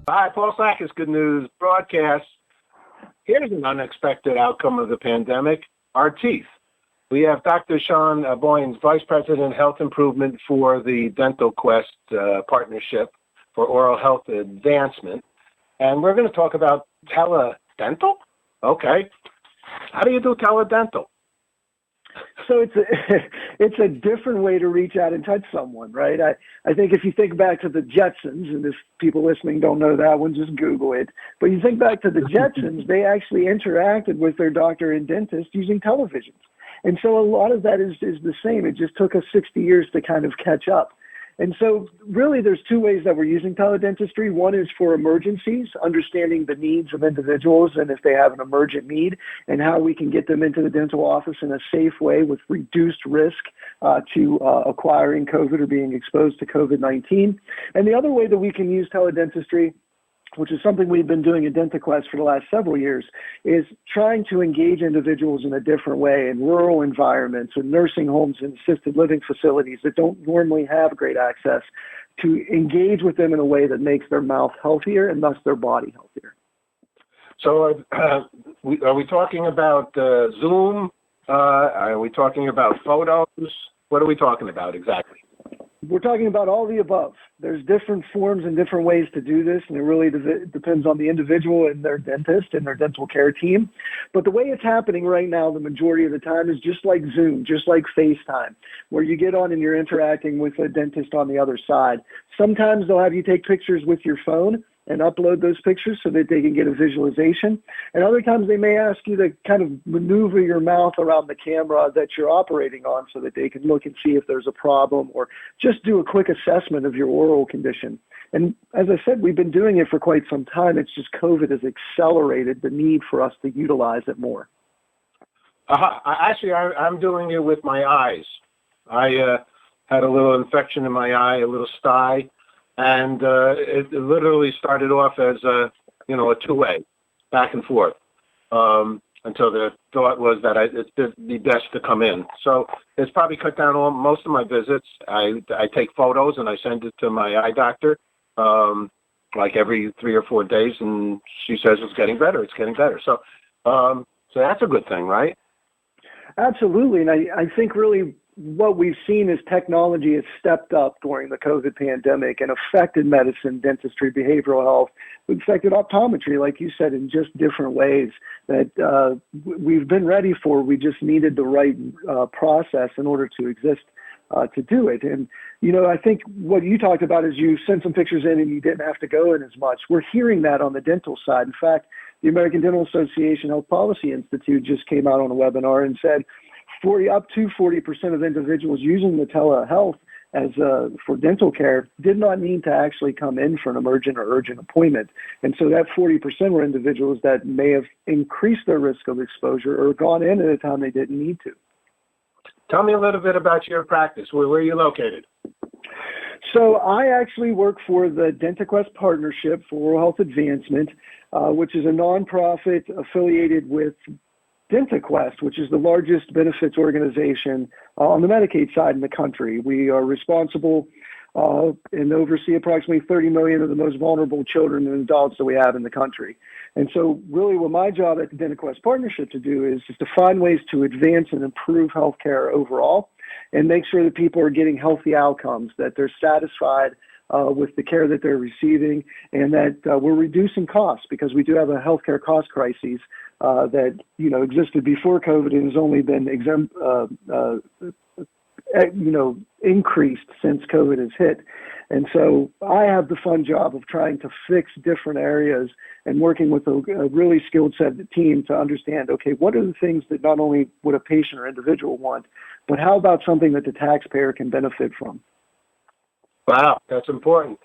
Hi, Paul Sackis, Good News Broadcast. Here's an unexpected outcome of the pandemic, our teeth. We have Dr. Sean Boyens, Vice President, Health Improvement for the Dental Quest Partnership for Oral Health Advancement. And we're going to talk about teledental? Okay. How do you do teledental? So it's a different way to reach out and touch someone, right? I think if you think back to the Jetsons, and if people listening don't know that one, just Google it. But you think back to the Jetsons, they actually interacted with their doctor and dentist using televisions. And so a lot of that is the same. It just took us 60 years to kind of catch up. And so really there's two ways that we're using teledentistry. One is for emergencies, understanding the needs of individuals and if they have an emergent need and how we can get them into the dental office in a safe way with reduced risk to acquiring COVID or being exposed to COVID-19. And the other way that we can use teledentistry, which is something we've been doing at DentaQuest for the last several years, is trying to engage individuals in a different way in rural environments and nursing homes and assisted living facilities that don't normally have great access, to engage with them in a way that makes their mouth healthier and thus their body healthier. So are we talking about Zoom? Are we talking about photos? What are we talking about exactly? We're talking about all the above. There's different forms and different ways to do this, and it really depends on the individual and their dentist and their dental care team. But the way it's happening right now, the majority of the time, is just like Zoom, just like FaceTime, where you get on and you're interacting with a dentist on the other side. Sometimes they'll have you take pictures with your phone and upload those pictures so that they can get a visualization. And other times they may ask you to kind of maneuver your mouth around the camera that you're operating on so that they can look and see if there's a problem or just do a quick assessment of your oral condition. And as I said, we've been doing it for quite some time. It's just COVID has accelerated the need for us to utilize it more. Actually, I'm doing it with my eyes. I had a little infection in my eye, a little stye. And it literally started off as a two-way, back and forth, until the thought was that it'd be best to come in. So it's probably cut down on most of my visits. I take photos and I send it to my eye doctor, like every 3 or 4 days, and she says it's getting better. It's getting better. So that's a good thing, right? Absolutely, and I think really what we've seen is technology has stepped up during the COVID pandemic and affected medicine, dentistry, behavioral health, affected optometry, like you said, in just different ways that we've been ready for. We just needed the right process in order to exist to do it. And, I think what you talked about is you sent some pictures in and you didn't have to go in as much. We're hearing that on the dental side. In fact, the American Dental Association Health Policy Institute just came out on a webinar and said, up to 40% of individuals using the telehealth as for dental care did not need to actually come in for an emergent or urgent appointment. And so that 40% were individuals that may have increased their risk of exposure or gone in at a time they didn't need to. Tell me a little bit about your practice. Where are you located? So I actually work for the DentaQuest Partnership for Oral Health Advancement, which is a nonprofit affiliated with DentaQuest, which is the largest benefits organization on the Medicaid side in the country. We are responsible and oversee approximately 30 million of the most vulnerable children and adults that we have in the country. And so really what my job at the DentaQuest Partnership to do is to find ways to advance and improve healthcare overall and make sure that people are getting healthy outcomes, that they're satisfied with the care that they're receiving, and that we're reducing costs, because we do have a healthcare cost crisis that existed before COVID and has only been increased since COVID has hit. And so I have the fun job of trying to fix different areas and working with a really skilled set team to understand, okay, what are the things that not only would a patient or individual want, but how about something that the taxpayer can benefit from? Wow, that's important.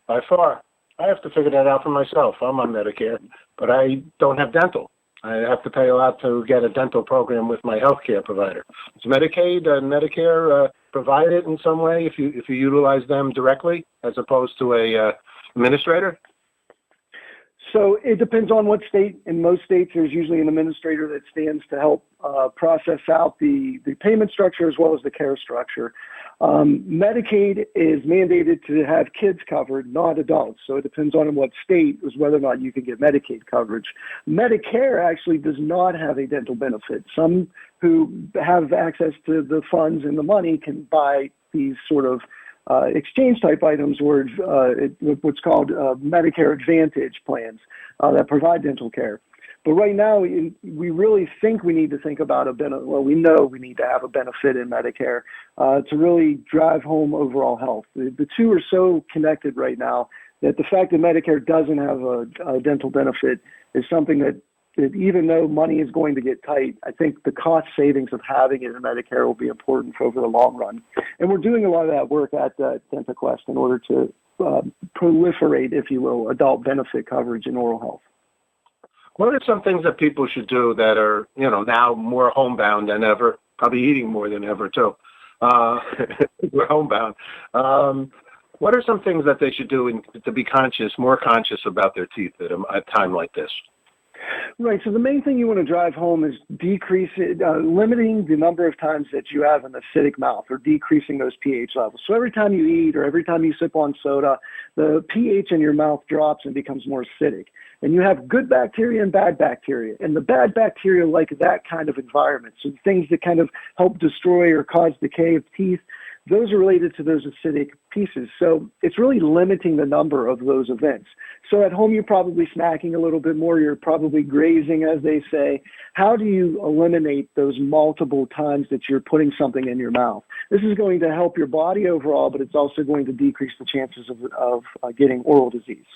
By far. I have to figure that out for myself. I'm on Medicare, but I don't have dental. I have to pay a lot to get a dental program with my health care provider. Is Medicaid and Medicare provide it in some way if you utilize them directly as opposed to a administrator? So it depends on what state. In most states, there's usually an administrator that stands to help process out the payment structure as well as the care structure. Medicaid is mandated to have kids covered, not adults. So it depends on what state is whether or not you can get Medicaid coverage. Medicare actually does not have a dental benefit. Some who have access to the funds and the money can buy these sort of exchange type items or what's called Medicare Advantage plans that provide dental care. But right now, we really think we need to think about we know we need to have a benefit in Medicare to really drive home overall health. The two are so connected right now that the fact that Medicare doesn't have a dental benefit is something that even though money is going to get tight, I think the cost savings of having it in Medicare will be important over the long run. And we're doing a lot of that work at DentaQuest in order to proliferate, if you will, adult benefit coverage in oral health. What are some things that people should do that are, now more homebound than ever, probably eating more than ever, too? We're homebound. What are some things that they should do to be more conscious about their teeth at a time like this? Right. So the main thing you want to drive home is limiting the number of times that you have an acidic mouth or decreasing those pH levels. So every time you eat or every time you sip on soda, the pH in your mouth drops and becomes more acidic. And you have good bacteria and bad bacteria. And the bad bacteria like that kind of environment. So things that kind of help destroy or cause decay of teeth, those are related to those acidic pieces. So it's really limiting the number of those events. So at home, you're probably snacking a little bit more. You're probably grazing, as they say. How do you eliminate those multiple times that you're putting something in your mouth? This is going to help your body overall, but it's also going to decrease the chances of getting oral disease.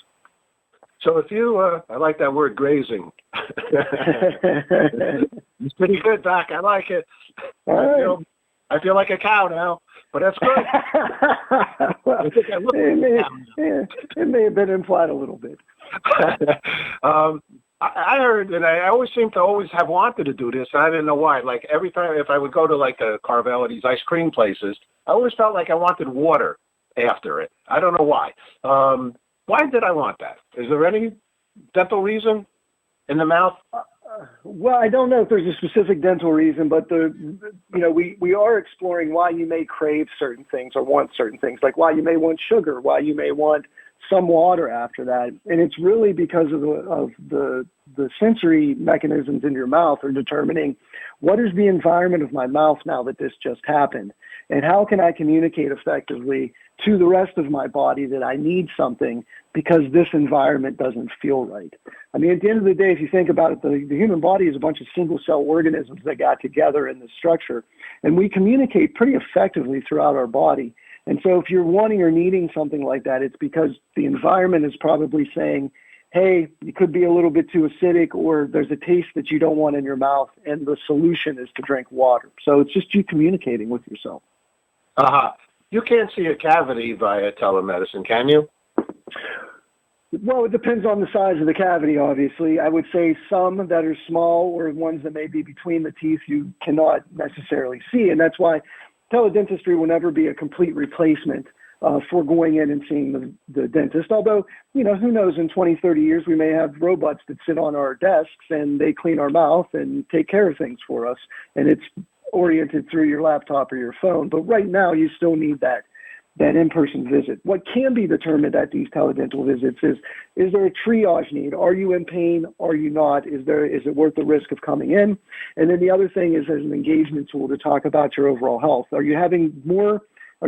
So if you, I like that word, grazing. It's pretty good, Doc. I like it. I feel like a cow now, but that's good. Well, it may have been implied a little bit. I heard, and I always seem to always have wanted to do this, and I didn't know why. Like every time if I would go to like the Carvelli's ice cream places, I always felt like I wanted water after it. I don't know why. Why did I want that? Is there any dental reason in the mouth? Well, I don't know if there's a specific dental reason, but we are exploring why you may crave certain things or want certain things, like why you may want sugar, why you may want some water after that. And it's really because of the sensory mechanisms in your mouth are determining what is the environment of my mouth now that this just happened, and how can I communicate effectively to the rest of my body that I need something because this environment doesn't feel right. I mean, at the end of the day, if you think about it, the human body is a bunch of single-cell organisms that got together in this structure, and we communicate pretty effectively throughout our body. And so if you're wanting or needing something like that, it's because the environment is probably saying, hey, you could be a little bit too acidic, or there's a taste that you don't want in your mouth, and the solution is to drink water. So it's just you communicating with yourself. You can't see a cavity via telemedicine, can you? Well, it depends on the size of the cavity, obviously. I would say some that are small or ones that may be between the teeth you cannot necessarily see, and that's why teledentistry will never be a complete replacement for going in and seeing the dentist. Although, who knows, in 20, 30 years, we may have robots that sit on our desks and they clean our mouth and take care of things for us. And it's oriented through your laptop or your phone. But right now, you still need that in-person visit. What can be determined at these teledental visits is there a triage need? Are you in pain? Are you not? Is it worth the risk of coming in? And then the other thing is as an engagement tool to talk about your overall health. Are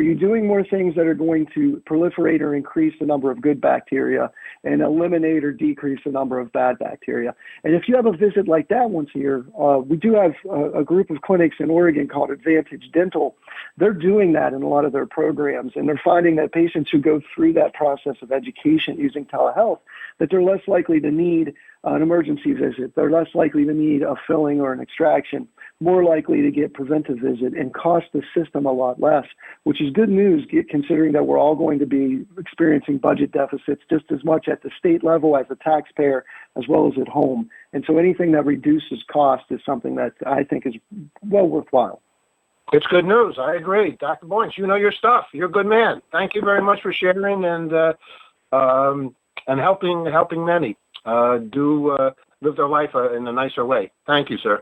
you doing more things that are going to proliferate or increase the number of good bacteria and eliminate or decrease the number of bad bacteria? And if you have a visit like that once a year, we do have a group of clinics in Oregon called Advantage Dental. They're doing that in a lot of their programs, and they're finding that patients who go through that process of education using telehealth, that they're less likely to need an emergency visit. They're less likely to need a filling or an extraction, more likely to get preventive visit, and cost the system a lot less, which is good news considering that we're all going to be experiencing budget deficits just as much at the state level as a taxpayer as well as at home. And so anything that reduces cost is something that I think is well worthwhile. It's good news. I agree. Dr. Boynes, you know your stuff. You're a good man. Thank you very much for sharing and helping many live their life in a nicer way. Thank you, sir.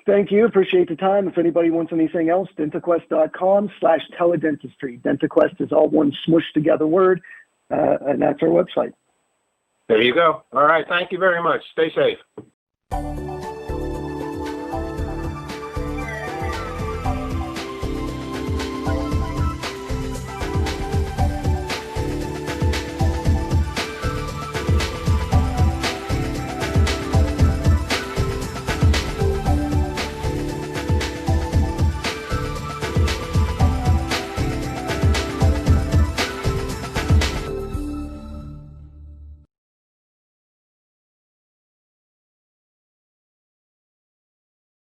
Thank you. Appreciate the time. If anybody wants anything else, dentaquest.com/teledentistry. DentaQuest is all one smushed together word, and that's our website. There you go. All right. Thank you very much. Stay safe.